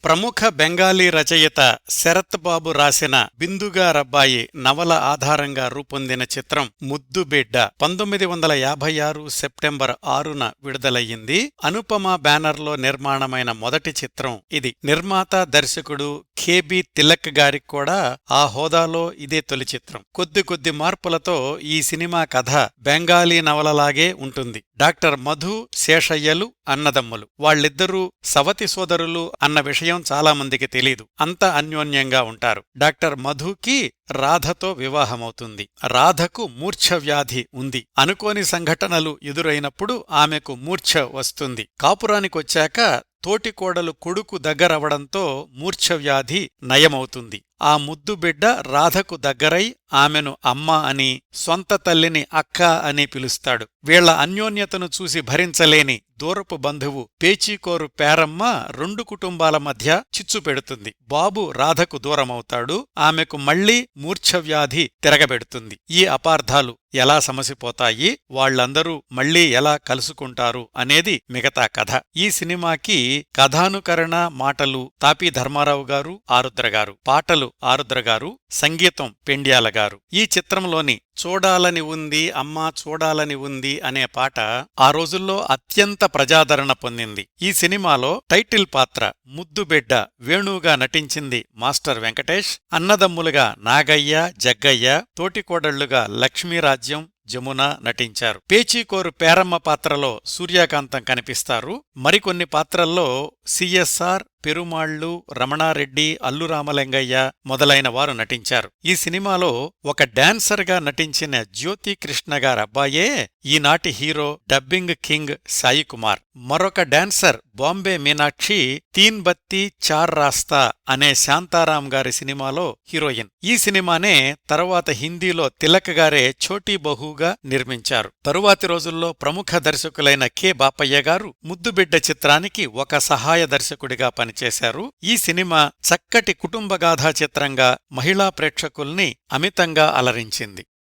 ప్రముఖ బెంగాలీ రచయిత శరత్ బాబు రాసిన బిందుగారబ్బాయి నవల ఆధారంగా రూపొందిన చిత్రం ముద్దుబిడ్డ 1956 సెప్టెంబర్ 6న విడుదలయ్యింది. అనుపమ బ్యానర్లో నిర్మాణమైన మొదటి చిత్రం ఇది. నిర్మాత దర్శకుడు కె.బి. తిలక్ గారికి కూడా ఆ హోదాలో ఇదే తొలి చిత్రం. కొద్ది మార్పులతో ఈ సినిమా కథ బెంగాలీ నవలలాగే ఉంటుంది. డాక్టర్ మధు, శేషయ్యలు అన్నదమ్ములు. వాళ్ళిద్దరూ సవతి సోదరులు అన్న విషయం చాలామందికి తెలీదు. అంత అన్యోన్యంగా ఉంటారు. డాక్టర్ మధుకి రాధతో వివాహమవుతుంది. రాధకు మూర్ఛవ్యాధి ఉంది. అనుకోని సంఘటనలు ఎదురైనప్పుడు ఆమెకు మూర్ఛ వస్తుంది. కాపురానికొచ్చాక తోటికోడలు కొడుకు దగ్గరవడంతో మూర్ఛవ్యాధి నయమవుతుంది. ఆ ముద్దుబిడ్డ రాధకు దగ్గరై ఆమెను అమ్మ అని, సొంత తల్లిని అక్క అని పిలుస్తాడు. వీళ్ల అన్యోన్యతను చూసి భరించలేని దూరపు బంధువు పేచీకోరు పేరమ్మ రెండు కుటుంబాల మధ్య చిచ్చు పెడుతుంది. బాబు రాధకు దూరమవుతాడు. ఆమెకు మళ్లీ మూర్ఛవ్యాధి తిరగబెడుతుంది. ఈ అపార్థాలు ఎలా సమసిపోతాయి, వాళ్లందరూ మళ్లీ ఎలా కలుసుకుంటారు అనేది మిగతా కథ. ఈ సినిమాకి కథానుకరణ, మాటలు తాపీ ధర్మారావు గారు, ఆరుద్రగారు. పాటలు ఆరుద్రగారు, సంగీతం పెండ్యాలగారు. ఈ చిత్రంలోని చూడాలని ఉంది అమ్మా చూడాలని ఉంది అనే పాట ఆ రోజుల్లో అత్యంత ప్రజాదరణ పొందింది. ఈ సినిమాలో టైటిల్ పాత్ర ముద్దుబిడ్డ వేణుగా నటించింది మాస్టర్ వెంకటేష్. అన్నదమ్ములుగా నాగయ్య, జగ్గయ్య, తోటికోడళ్లుగా లక్ష్మీరాజ్యం, జమున నటించారు. పేచీకోరు పేరమ్మ పాత్రలో సూర్యకాంతం కనిపిస్తారు. మరికొన్ని పాత్రల్లో సిఎస్ఆర్, పెరుమాళ్లు, రమణారెడ్డి, అల్లురామలింగయ్య మొదలైన వారు నటించారు. ఈ సినిమాలో ఒక డాన్సర్గా నటించిన జ్యోతికృష్ణ గారబ్బాయే ఈనాటి హీరో, డబ్బింగ్ కింగ్ సాయికుమార్. మరొక డాన్సర్ బాంబే మీనాక్షి తీన్ బత్తి చార్ రాస్తా అనే శాంతారాం గారి సినిమాలో హీరోయిన్. ఈ సినిమానే తరువాత హిందీలో తిలక్ గారే ఛోటీ బహూగా నిర్మించారు. తరువాతి రోజుల్లో ప్రముఖ దర్శకులైన కె. బాపయ్య గారు ముద్దుబిడ్డ చిత్రానికి ఒక సహాయ దర్శకుడిగా పనిచేశారు. ఈ సినిమా చక్కటి కుటుంబగాథా చిత్రంగా మహిళా ప్రేక్షకుల్ని అమితంగా అలరించింది.